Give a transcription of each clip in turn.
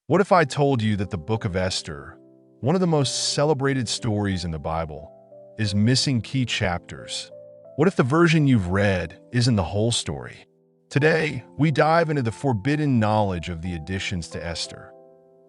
What if I told you that the book of Esther, one of the most celebrated stories in the Bible, is missing key chapters? What if the version you've read isn't the whole story? Today, we dive into the forbidden knowledge of the additions to Esther,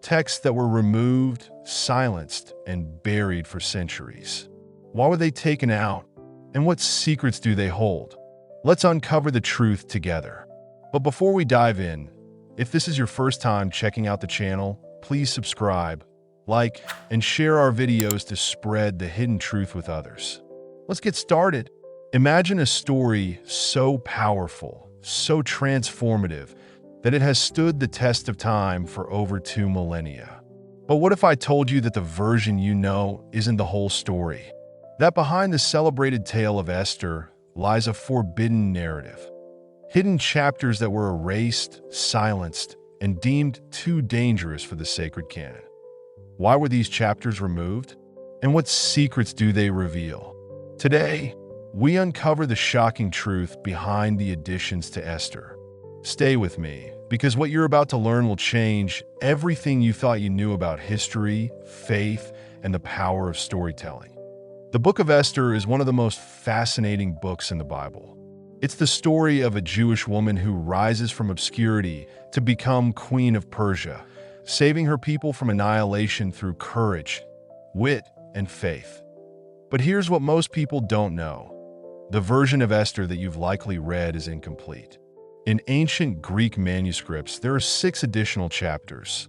texts that were removed, silenced, and buried for centuries. Why were they taken out? And what secrets do they hold? Let's uncover the truth together. But before we dive in, if this is your first time checking out the channel, please subscribe, like, and share our videos to spread the hidden truth with others. Let's get started. Imagine a story so powerful, so transformative, that it has stood the test of time for over 2 millennia. But what if I told you that the version you know isn't the whole story? That behind the celebrated tale of Esther lies a forbidden narrative. Hidden chapters that were erased, silenced, and deemed too dangerous for the sacred canon. Why were these chapters removed? And what secrets do they reveal? Today, we uncover the shocking truth behind the additions to Esther. Stay with me, because what you're about to learn will change everything you thought you knew about history, faith, and the power of storytelling. The book of Esther is one of the most fascinating books in the Bible. It's the story of a Jewish woman who rises from obscurity to become Queen of Persia, saving her people from annihilation through courage, wit, and faith. But here's what most people don't know. The version of Esther that you've likely read is incomplete. In ancient Greek manuscripts, there are 6 additional chapters.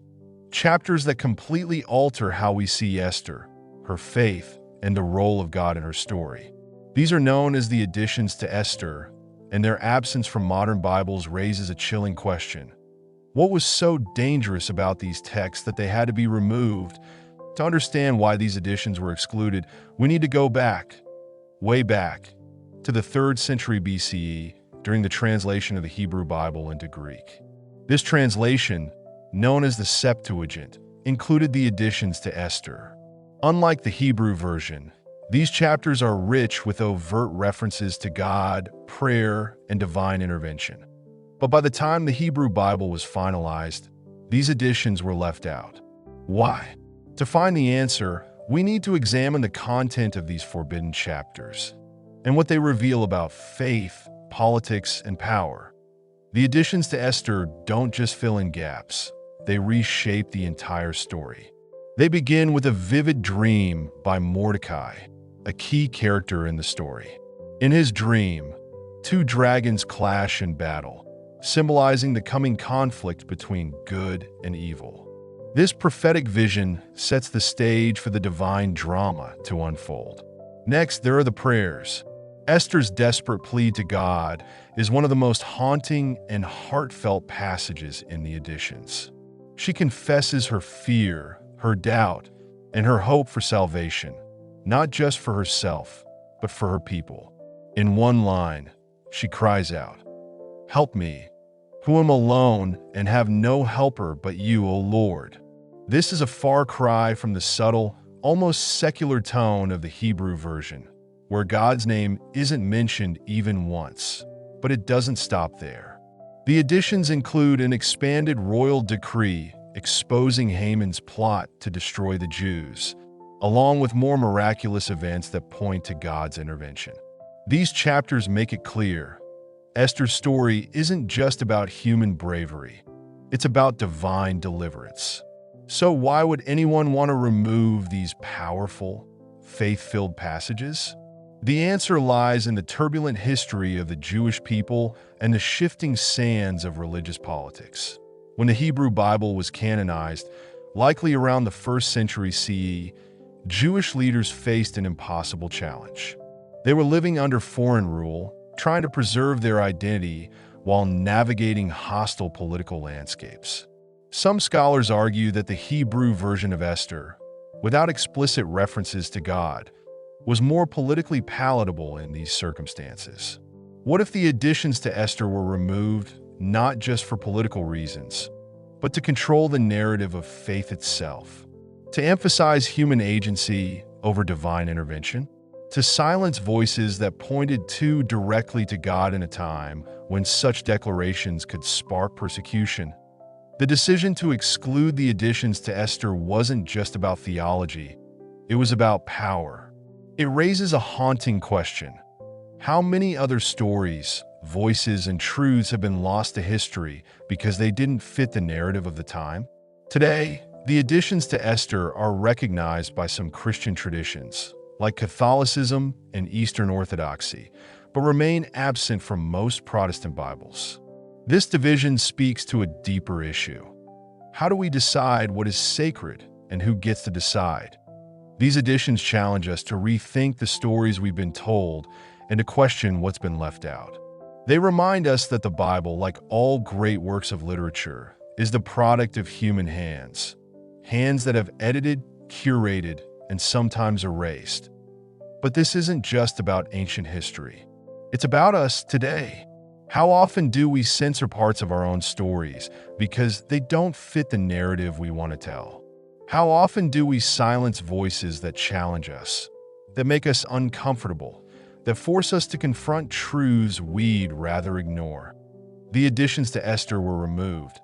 Chapters that completely alter how we see Esther, her faith, and the role of God in her story. These are known as the additions to Esther, and their absence from modern Bibles raises a chilling question. What was so dangerous about these texts that they had to be removed? To understand why these additions were excluded, we need to go back, way back, to the 3rd century BCE during the translation of the Hebrew Bible into Greek. This translation, known as the Septuagint, included the additions to Esther. Unlike the Hebrew version, these chapters are rich with overt references to God, prayer, and divine intervention. But by the time the Hebrew Bible was finalized, these additions were left out. Why? To find the answer, we need to examine the content of these forbidden chapters and what they reveal about faith, politics, and power. The additions to Esther don't just fill in gaps, they reshape the entire story. They begin with a vivid dream by Mordecai, a key character in the story. In his dream, 2 dragons clash in battle, symbolizing the coming conflict between good and evil. This prophetic vision sets the stage for the divine drama to unfold. Next, there are the prayers. Esther's desperate plea to God is one of the most haunting and heartfelt passages in the additions. She confesses her fear, her doubt, and her hope for salvation, not just for herself, but for her people. In one line, she cries out, "Help me, who am alone and have no helper but you, O Lord." This is a far cry from the subtle, almost secular tone of the Hebrew version, where God's name isn't mentioned even once. But it doesn't stop there. The additions include an expanded royal decree exposing Haman's plot to destroy the Jews, along with more miraculous events that point to God's intervention. These chapters make it clear, Esther's story isn't just about human bravery, it's about divine deliverance. So why would anyone want to remove these powerful, faith-filled passages? The answer lies in the turbulent history of the Jewish people and the shifting sands of religious politics. When the Hebrew Bible was canonized, likely around the 1st century CE, Jewish leaders faced an impossible challenge. They were living under foreign rule, trying to preserve their identity while navigating hostile political landscapes. Some scholars argue that the Hebrew version of Esther, without explicit references to God, was more politically palatable in these circumstances. What if the additions to Esther were removed not just for political reasons, but to control the narrative of faith itself? To emphasize human agency over divine intervention? To silence voices that pointed too directly to God in a time when such declarations could spark persecution? The decision to exclude the additions to Esther wasn't just about theology, it was about power. It raises a haunting question. How many other stories, voices, and truths have been lost to history because they didn't fit the narrative of the time? Today, the additions to Esther are recognized by some Christian traditions, like Catholicism and Eastern Orthodoxy, but remain absent from most Protestant Bibles. This division speaks to a deeper issue. How do we decide what is sacred and who gets to decide? These additions challenge us to rethink the stories we've been told and to question what's been left out. They remind us that the Bible, like all great works of literature, is the product of human hands that have edited, curated, and sometimes erased. But this isn't just about ancient history. It's about us today. How often do we censor parts of our own stories because they don't fit the narrative we want to tell? How often do we silence voices that challenge us, that make us uncomfortable, that force us to confront truths we'd rather ignore? The additions to Esther were removed,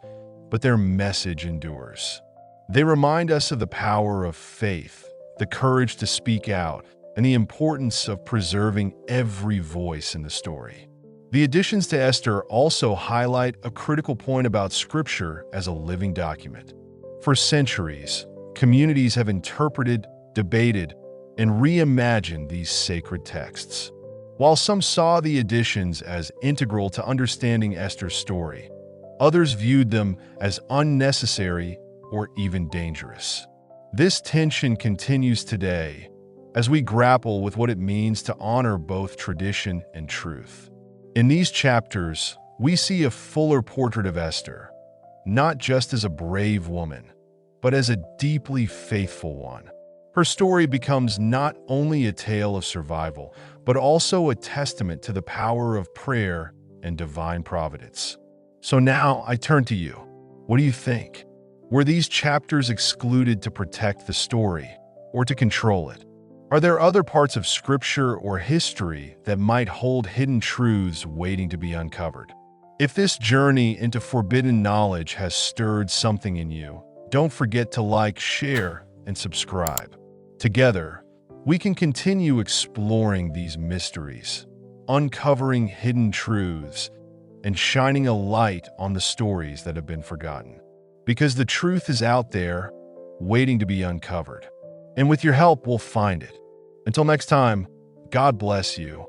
but their message endures. They remind us of the power of faith, the courage to speak out, and the importance of preserving every voice in the story. The additions to Esther also highlight a critical point about Scripture as a living document. For centuries, communities have interpreted, debated, and reimagined these sacred texts. While some saw the additions as integral to understanding Esther's story, others viewed them as unnecessary or even dangerous. This tension continues today as we grapple with what it means to honor both tradition and truth. In these chapters, we see a fuller portrait of Esther, not just as a brave woman, but as a deeply faithful one. Her story becomes not only a tale of survival, but also a testament to the power of prayer and divine providence. So now I turn to you. What do you think? Were these chapters excluded to protect the story or to control it? Are there other parts of Scripture or history that might hold hidden truths waiting to be uncovered? If this journey into forbidden knowledge has stirred something in you, don't forget to like, share, and subscribe. Together, we can continue exploring these mysteries, uncovering hidden truths, and shining a light on the stories that have been forgotten. Because the truth is out there, waiting to be uncovered. And with your help, we'll find it. Until next time, God bless you.